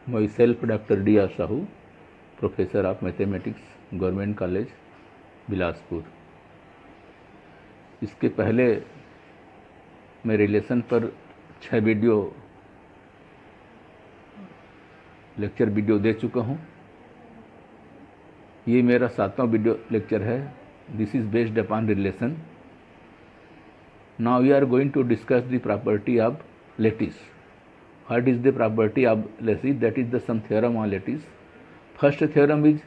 Myself Dr. D. R. Sahu, Professor of Mathematics, Government College, Bilaspur. इसके पहले मैं relation पर 6 लेक्चर वीडियो दे चुका हूँ। ये मेरा 7वां वीडियो लेक्चर है। This is based upon relation. Now we are going to discuss the property of lattice. What is the property of lattice? That is the some theorem on lattice. First theorem is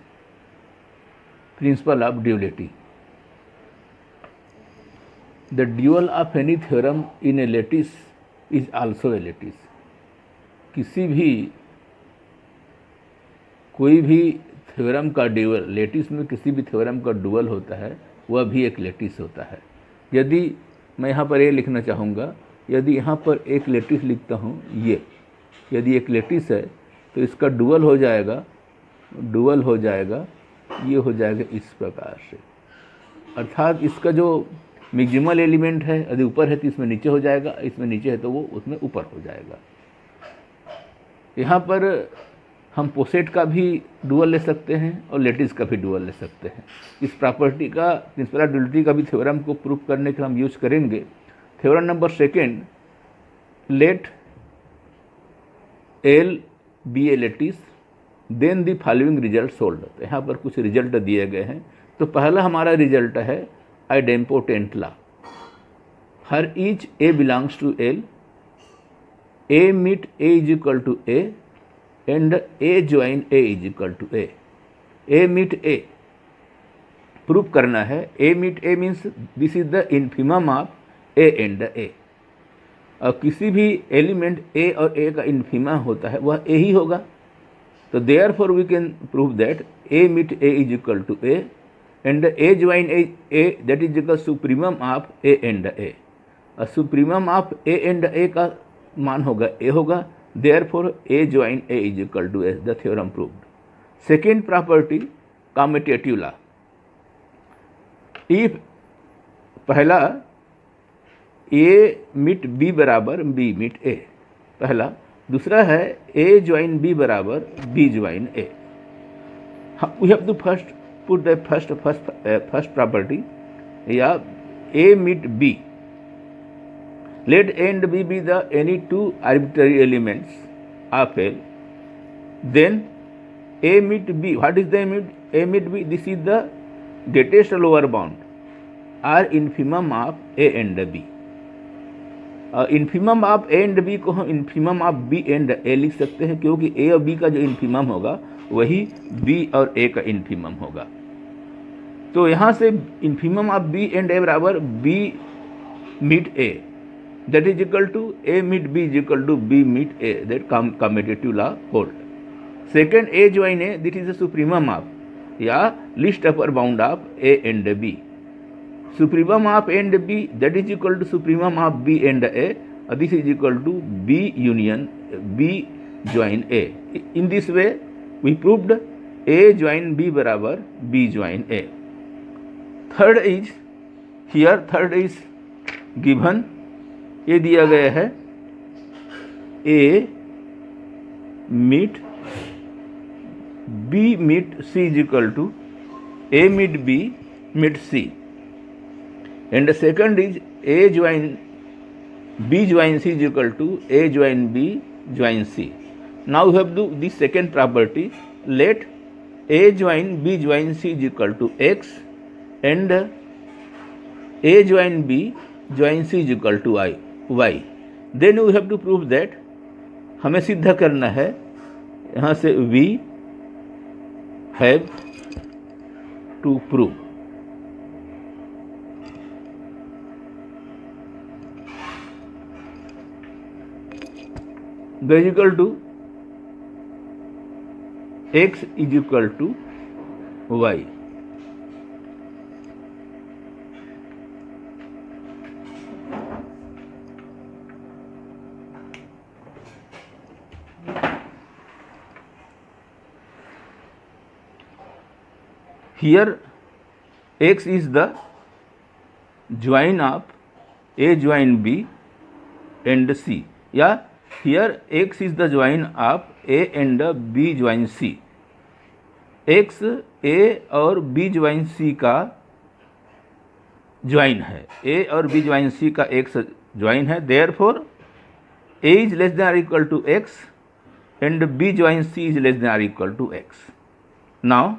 principle of duality. The dual of any theorem in a lattice is also a lattice. किसी भी कोई भी theorem का dual, lettuce में किसी भी theorem का dual होता है, वह भी एक लेटिस होता है। यदि मैं यहाँ पर ये लिखना चाहूँगा, यदि यहाँ पर एक लेटिस लिखता हूँ, ये यदि एक लेटिस है तो इसका डुअल हो जाएगा, ये हो जाएगा इस प्रकार से। अर्थात इसका जो मैक्सिमल एलिमेंट है, यदि ऊपर है तो इसमें नीचे हो जाएगा, इसमें नीचे है तो वो उसमें ऊपर हो जाएगा। यहाँ पर हम पोसेट का भी डुअल ले सकते हैं और लेटिस का भी डुअल ले सकते हैं। इस प्रॉपर्टी का, प्रिंसिपल ऑफ ड्यूअलिटी का भी थ्योरम को प्रूव करने के हम यूज करेंगे। Theorem number 2, let L be A lattice then the following result solve. तो यहाँ पर कुछ रिजल्ट दिए गए हैं। तो पहला हमारा रिजल्ट है आइडेम्पोटेंट लॉ। हर each A belongs to L, A meet A is equal to A and A join A is equal to A. A meet A prove करना है। A meet A means this is the infimum of A and A. और किसी भी element ए और ए का इन्फिमा होता है वह ए ही होगा। तो therefore we can prove that A meet A is equal to A and A join A that is equal supremum of A and A. और supremum of A and A का मान होगा ए होगा। Therefore A join A is equal to A. The theorem proved. Second property commutative law. If पहला A meet B बराबर B meet A, पहला। दूसरा है ए ज्वाइन बी बराबर B join A. We have to first put the first property, या A meet B. Let A and B be the any two arbitrary elements of L, then A meet B. What is the A meet B? This is the greatest lower bound or infimum of A and B. Infimum of A and B को हम infimum of B and A लिख सकते हैं, क्योंकि ए और B का जो infimum होगा वही बी और ए का इन्फिमम होगा। तो यहाँ से infimum of B and A बराबर B meet A, that is equal to A meet B is equal to B meet A. That commutative law hold. Second, A join A, this is the supremum of या least upper bound of A and B. Supremum of A and B, that is equal to supremum of B and A. This is equal to B union B join A. In this way, we proved A join B बराबर B join A. Third is given. ये दिया गया है A meet B meet C is equal to A meet B meet C. And the second is A join B join C is equal to A join B join C. Now we have to do this second property. Let A join B join C is equal to X and A join B join C is equal to Y. Then we have to prove that, हमें सिद्ध करना है। यहाँ से we have to prove that is equal to X is equal to Y. Here X is the join of A join B and C, या here x is the join of a and b join c। x a और b join c का join है, a और b join c का x join है, therefore a is less than or equal to x and b join c is less than or equal to x। Now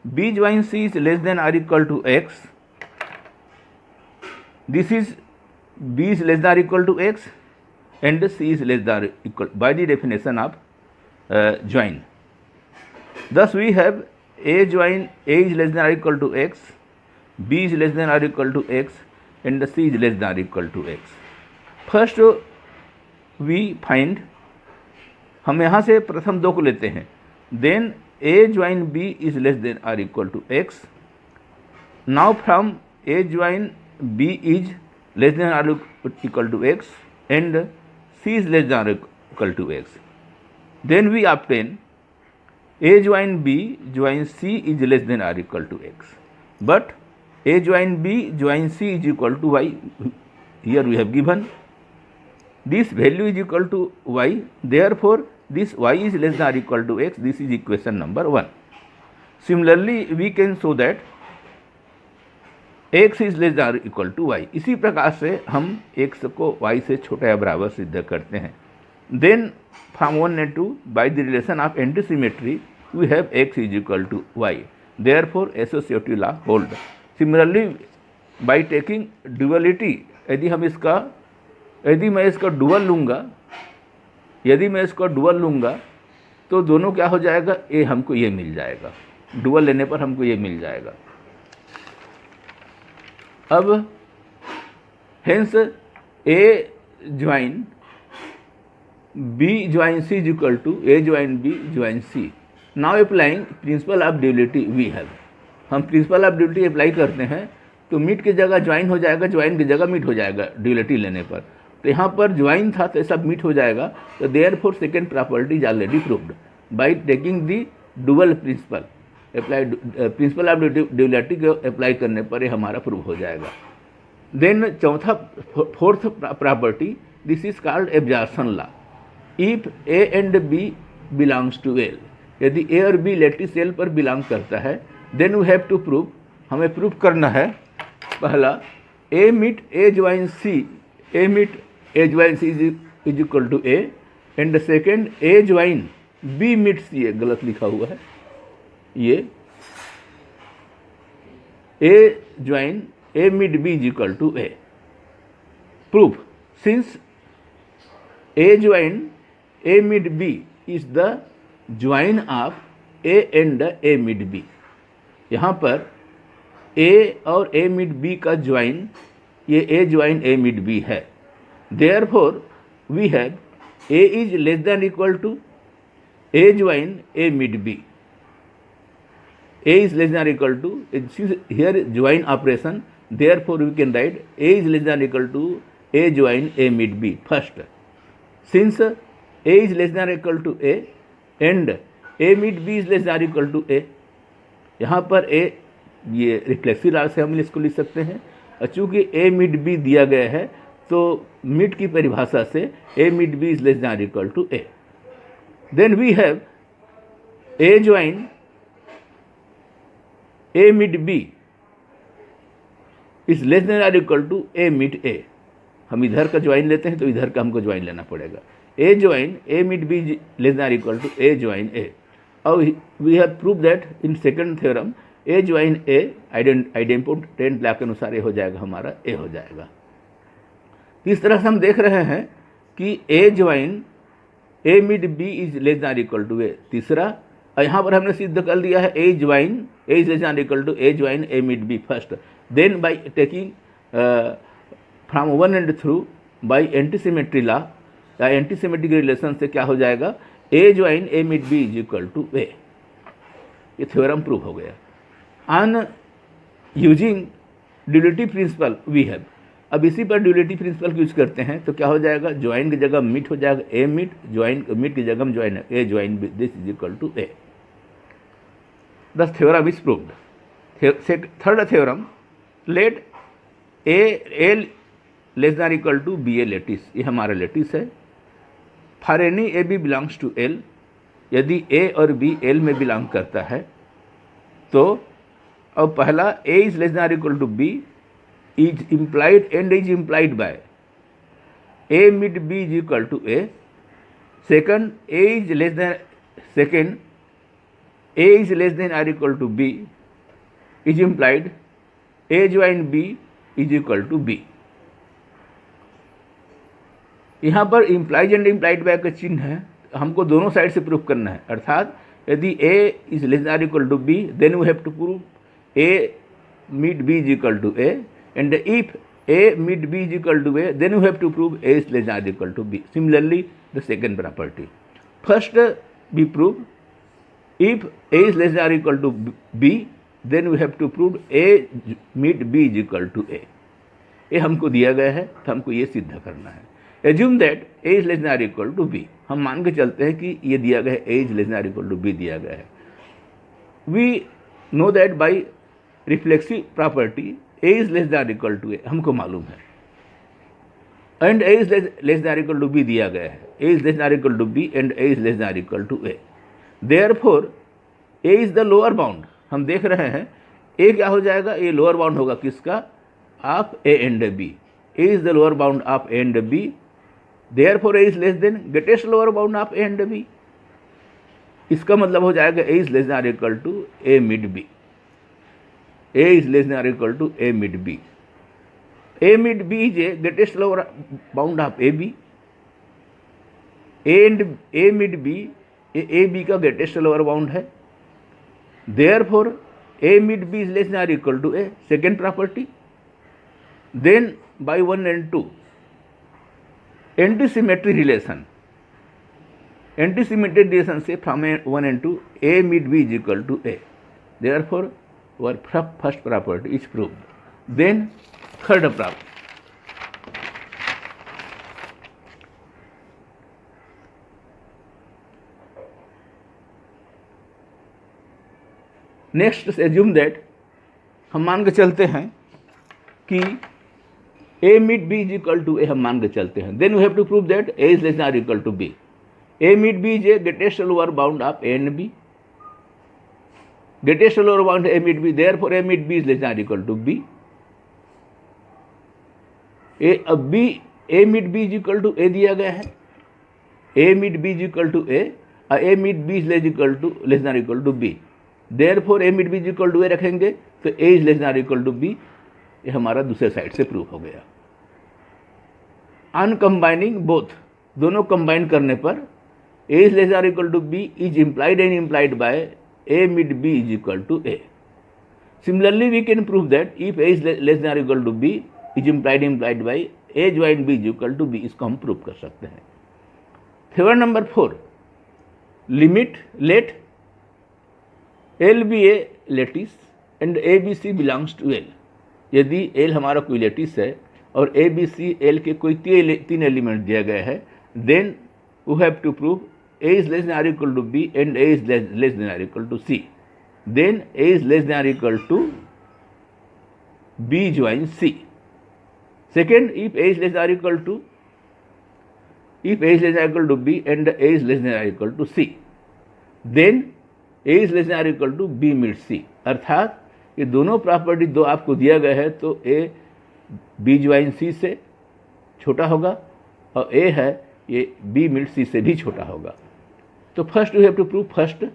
b join c is less than or equal to x, this is b is less than or equal to x and c is less than or equal by the definition of join. Thus we have a join a is less than or equal to x, b is less than or equal to x and c is less than or equal to x. First we find, हम यहाँ से प्रथम दो को लेते हैं, then a join b is less than or equal to x. Now from a join b is less than or equal to x and c is less than or equal to x. Then we obtain a join b join c is less than or equal to x. But a join b join c is equal to y. Here we have given this value is equal to y. Therefore, this y is less than or equal to x. This is equation number 1. Similarly, we can show that x is less than or equal to y. इसी प्रकार से हम x को y से छोटा या बराबर सिद्ध करते हैं। Then from 1 and 2 by the relation of antisymmetry we have x is equal to y. Therefore associative law hold. Similarly by taking duality, यदि मैं इसका डुअल लूँगा तो दोनों क्या हो जाएगा, a हमको ये मिल जाएगा, डुअल लेने पर हमको ये मिल जाएगा। अब hence a join b join c is equal to a join b join c। Now applying principle of duality we have, हम प्रिंसिपल ऑफ ड्यूलिटी अप्लाई करते हैं तो मिट की जगह ज्वाइन हो जाएगा, ज्वाइन की जगह मिट हो जाएगा ड्यूलिटी लेने पर। तो यहाँ पर ज्वाइन था तो सब मिट हो जाएगा। तो therefore second property is already proved by taking the dual principle. Apply principle of duality को अप्लाई करने पर ये हमारा प्रूव हो जाएगा। Then fourth property, this is called absorption law. If a and b belongs to L, यदि ए और b lattice L पर बिलोंग करता है, then we have to prove, हमें प्रूव करना है पहला ए meet A join C, A meet A join C is equal to A, and second A join B meet C, गलत लिखा हुआ है ये, A join A mid B is equal to A. Proof, since A join A mid B is the join of A and A mid B. यहाँ पर A और A mid B का ज्वाइन, ये A join A mid B है। Therefore we have A is less than equal to A join A mid b. A is less than or equal to, here join operation, therefore we can write A is less than or equal to A join A mid B first. Since A is less than or equal to A and A mid B is less than or equal to A, यहाँ पर A ये reflexive law से हम इसको लिख सकते हैं। और चूँकि A mid B दिया गया है तो मिड की परिभाषा से A mid B is less than or equal to A. Then we have A join A mid B is less than or equal to A meet A. हम इधर का ज्वाइन लेते हैं तो इधर का हमको ज्वाइन लेना पड़ेगा। A join A mid B less than or equal to A join A. और we have prove that in second theorem A join A idempotent law के अनुसार ए हो जाएगा, हमारा ए हो जाएगा। इस तरह से हम देख रहे हैं कि A join A mid B is less than or equal to A तीसरा, और यहाँ पर हमने सिद्ध कर दिया है A join A is less than or equal to A join A mid B first. Then by taking from 1 and through by antisymmetry law या एंटीसिमेट्रिक रिलेशन से क्या हो जाएगा, A join A mid B is equal to A. ये theorem prove हो गया। On using duality principle we have, अब इसी पर ड्यूलिटी प्रिंसिपल यूज करते हैं तो क्या हो जाएगा, ज्वाइन की जगह मिट हो जाएगा ए मिट, ज्वाइन मिट की जगह ज्वाइन है A join B, this is equal to A. This theorem is proved. Third theorem, let A less than equal to B A lattice, ये हमारा लेटिस है। For any A B belongs to L, यदि ए और B L में belong करता है तो अब पहला A is less than equal to B is implied and is implied by A mid B is equal to A, second A is less than second A is less than or equal to B is implied A join B is equal to B. यहाँ पर implies and implied bye का चिन्ह है, हमको दोनों side से proof करना है, अर्थात यदि a is less than equal to b then we have to prove a meet b is equal to a, and if a meet b is equal to a then we have to prove a is less than equal to b। Similarly the second property, first we prove if a is less than or equal to b then we have to prove a meet b is equal to a। ये हमको दिया गया है तो हमको ये सिद्ध करना है। Assume that a is less than or equal to b, हम मान के चलते हैं कि ये दिया गया है a is less than or equal to b दिया गया है। we know that by reflexive property a is less than or equal to a हमको मालूम है, and a is less than or equal to b दिया गया है, a is less than or equal to b and a is less than or equal to a, therefore a is the lower bound। हम देख रहे हैं a क्या हो जाएगा, a लोअर बाउंड होगा किसका, of a and b, a is the lower bound of a and b, therefore a is less than greatest lower bound of a and b। इसका मतलब हो जाएगा a is less than or equal to a mid b, a is less than or equal to a mid b, a mid b is a greatest lower bound of a b, a and a mid b a b का greatest lower bound है, therefore a mid b is less than or equal to a, second property। then by 1 and 2 एंटीसिमेट्री relation, एंटीसिमेट्री relation से from 1 and 2 a mid b is equal to a, therefore our first property is proved। then third property, next assume that, हम मान के चलते हैं कि a meet b is equal to a, हम मान के चलते हैं, then we have to prove that a is less than और equal to b, a meet b is a greatest lower bound of a and b, greatest lower bound a meet b, therefore a meet b is less than और equal to b, अब b a meet b is equal to a दिया गया है, a meet b is equal to a और a meet b is less than और equal to b, therefore a meet b is equal to a रखेंगे तो a is less than और equal to b, ये हमारा दूसरे side से proof हो गया। अनकम्बाइनिंग बोथ, दोनों कंबाइन करने पर a is less than equal to b is implied and implied by a mid b is equal to a। Similarly we can prove that if a is less than equal to b is implied by a join b is equal to b, इसको हम prove कर सकते हैं। Theorem number 4, limit let L be A lattice and a b c belongs to L, यदि L हमारा कोई lettuce है और ए बी सी L के कोई तीन एलिमेंट दिया गया है, then we have to prove a is less than और equal to b and a is less than और equal to c, then a is less than और equal to b join c। Second, if a is less than और equal to b and a is less than और equal to c, then a is less than और equal to b meet c, अर्थात ये दोनों property दो आपको दिया गया है तो a b ज्वाइन c से छोटा होगा और a है ये b मिड c से भी छोटा होगा। तो first we have to prove, first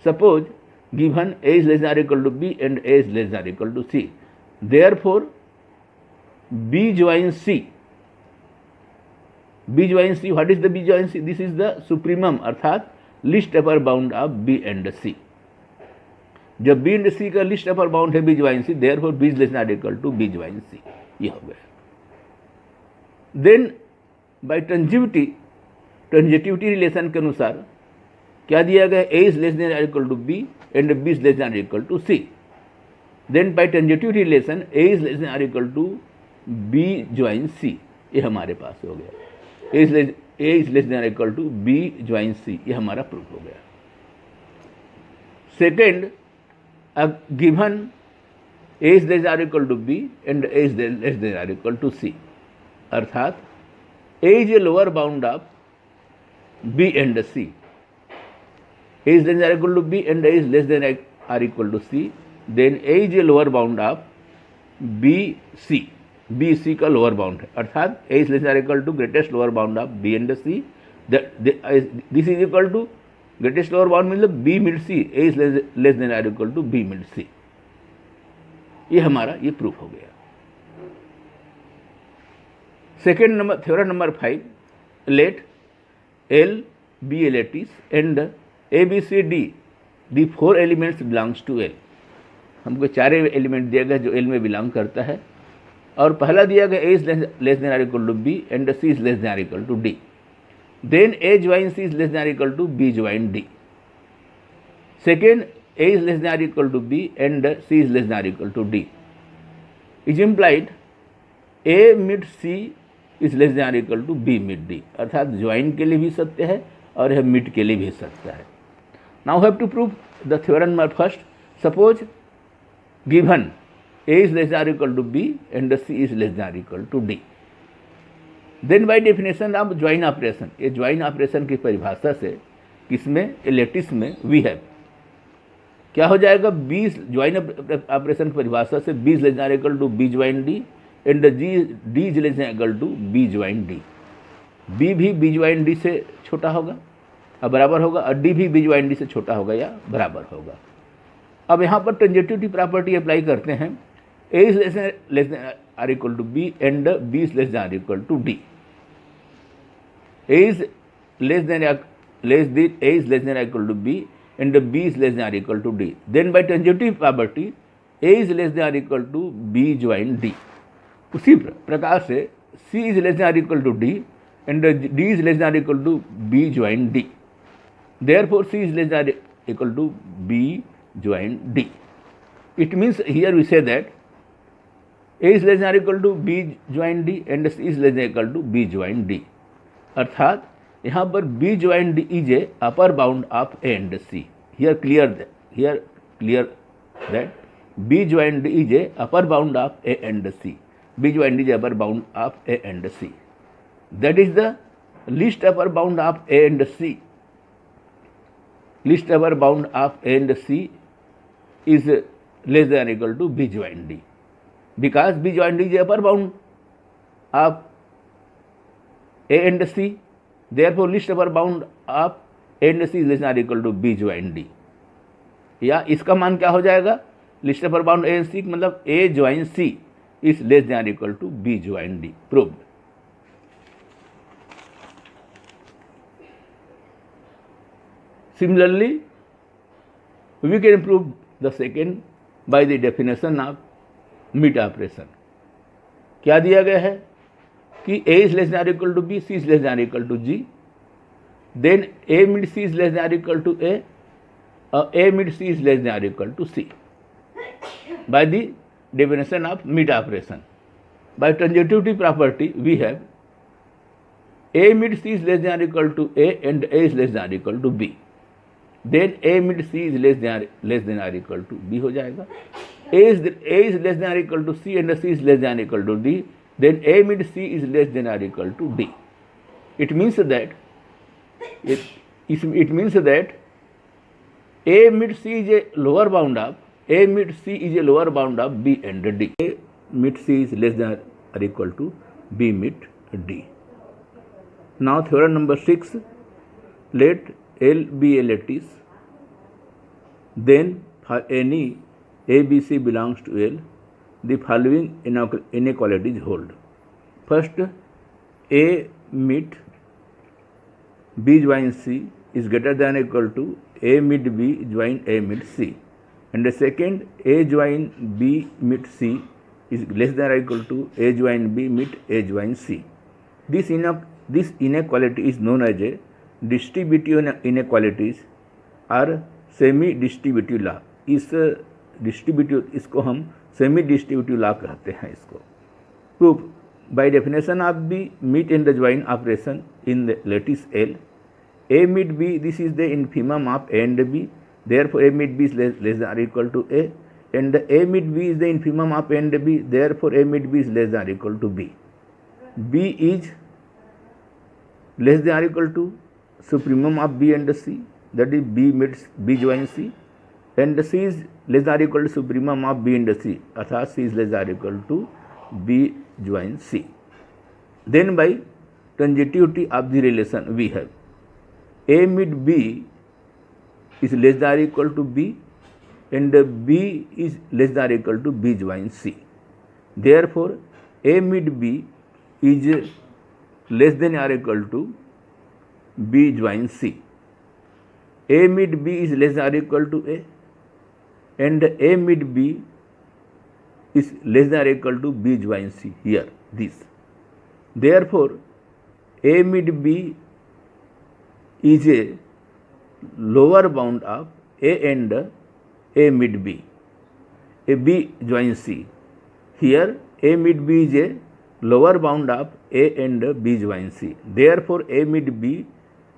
suppose given a is less than और equal to b and a is less than और equal to c, therefore b join c, what is the b join c, this is the supremum अर्थात least upper bound of b and c। जब b and c का least upper bound है b join c, therefore b is less than equal to b join c, ये हो गया। Then by transitivity relation के अनुसार क्या दिया गया, a is less than equal to b and b is less than equal to c, then by transitivity relation a is less than equal to b join c, ये हमारे पास हो गया। a is less than equal to b join c, ये हमारा proof हो गया। Second, given a is less than equal to b and a is less than equal to c, अर्थात a is a lower bound of B and C. A is less than or equal to B and A is less than or equal to C. Then A is a lower bound of BC. BC का lower bound है, अर्थात A is less than or equal to greatest lower bound of B and C. This is equal to greatest lower bound मतलब B mid C. A is less than or equal to B mid C. ये हमारा ये proof हो गया. Second number, theorem number 5, let L be a lattice and A B C D the 4 elements belongs to L. हमको 4 element दिया गया जो L में बिलोंग करता है, और पहला दिया गया A is less than or equal to B and C is less than or equal to D. Then A join C is less than or equal to B join D. Second, A is less than or equal to B and C is less than or equal to D. Is implied A mid C is less than or equal to B mid D. अर्थात join के लिए भी सत्य है और यह mid के लिए भी सत्य है. Now have to prove the theorem number first. Suppose given A is less than or equal to B and C is less than or equal to D. Then by definition of join operation, ये join operation की परिभाषा से किसमें, lettuce में we have क्या हो जाएगा, B join operation परिभाषा से B is less than or equal to B join D and D is less than or equal to B join D. B भी B join D से छोटा होगा और बराबर होगा, और D भी B join D से छोटा होगा या बराबर होगा. अब यहाँ पर ट्रांजिटिविटी प्रॉपर्टी अप्लाई करते हैं. A is less than or equal to B and B is less than or equal to D. A is less than or equal to B and B is less than or equal to D. Then by transitive property A is less than or equal to B join D. उसी प्रकार से C is less than or equal to D and D is less than or equal to B join D. Therefore C is less than or equal to B join D. It means here we say that A is less than or equal to B join D and C is less than or equal to B join D. अर्थात यहाँ पर B join D is a upper bound of A and C. Here clear that B join D is a upper bound of A and C. B join D is upper bound of A and C. That is the least upper bound of A and C. Least upper bound of A and C is less than or equal to B join D. Because B join D is the upper bound of A and C, therefore least upper bound of A and C is less than or equal to B join D. या इसका मान क्या हो जाएगा, list upper bound A and C मतलब A join C is less than or equal to B join D. Proved. Similarly, we can prove the second by the definition of मिट operation. क्या दिया गया है कि A is less than or equal to B, C is less than or equal to G, then A mid C is less than or equal to A, A mid C is less than or equal to C. By the definition of मिट operation, by transitivity property we have A mid C is less than or equal to A and A is less than or equal to B. Then A mid C is less than or equal to B हो जाएगा. A is less than or equal to C and C is less than or equal to D. Then A mid C is less than or equal to D. It means that A mid C is a lower bound of B and D. A mid C is less than or equal to B mid D. Now theorem number 6, let L be a lattice, then for any ABC belongs to L, the following inequalities hold. First, A mid B join C is greater than or equal to A mid B join A mid C. And the second, A join B mid C is less than or equal to A join B mid A join C. This inequality is known as a distributive inequalities और semi distributive law. इसको हम semi distributive law कहते हैं. इसको proof by definition of B meet and the join operation in the lattice L. A mid B, this is the infimum of A and B, therefore A mid B is less than or equal to A, and A mid B is the infimum of A and B, therefore A mid B is less than or equal to B. B is less than or equal to supremum of B and C, that is B meets B joins C, and C is less than or equal to supremum of B and C, अर्थात C is less than or equal to B joins C. Then by transitivity of the relation we have A meet B is less than or equal to B and B is less than or equal to B joins C. Therefore, A meet B is less than or equal to B joins C. A meet B is less than or equal to A and A meet B is less than or equal to B joins C here, this. Therefore, A meet B is a lower bound of A and A meet B. A B joins C. Here A meet B is a lower bound of A and B joins C. Therefore, A meet B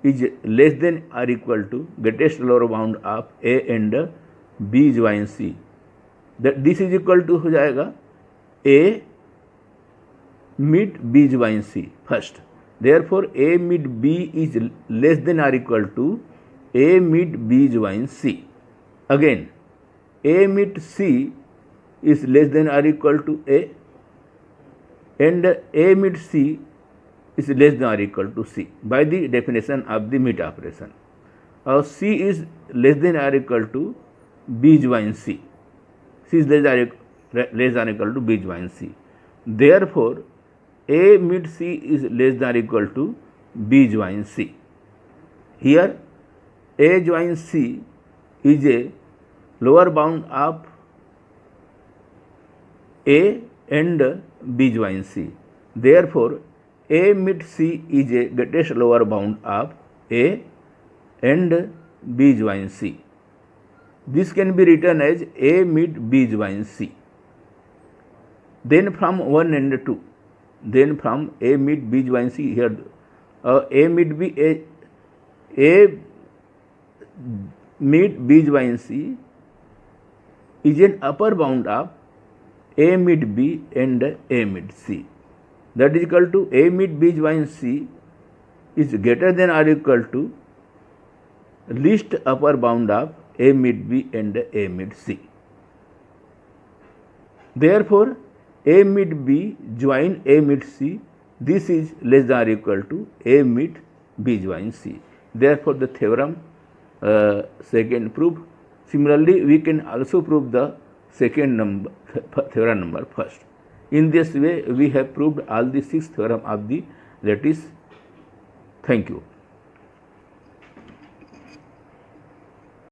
is less than or equal to greatest lower bound of A and B joins C. That this is equal to हो जाएगा A meet B joins C first. Therefore, A meet B is less than or equal to A meet B joins C. Again, A meet C is less than or equal to A and A meet C is less than or equal to C by the definition of the meet operation. C is less than or equal to B joins C. C is less than or equal to B joins C. Therefore, A meet C is less than or equal to B joins C. Here, A joins C is a lower bound of A and B joins C. Therefore, A meet C is a greatest lower bound of A and B joins C. This can be written as A meet B joins C. Then from 1 and 2, then from A meet B joins C, here A meet B, A meet B joins C is an upper bound of A meet B and A meet C. That is equal to A meet B joins C is greater than or equal to least upper bound of A meet B and A meet C. Therefore, A meet B join A meet C, this is less than or equal to A meet B join C. Therefore, the theorem second proved. Similarly, we can also prove the theorem number first. In this way, we have proved all the 6 theorem of the lattice. Thank you.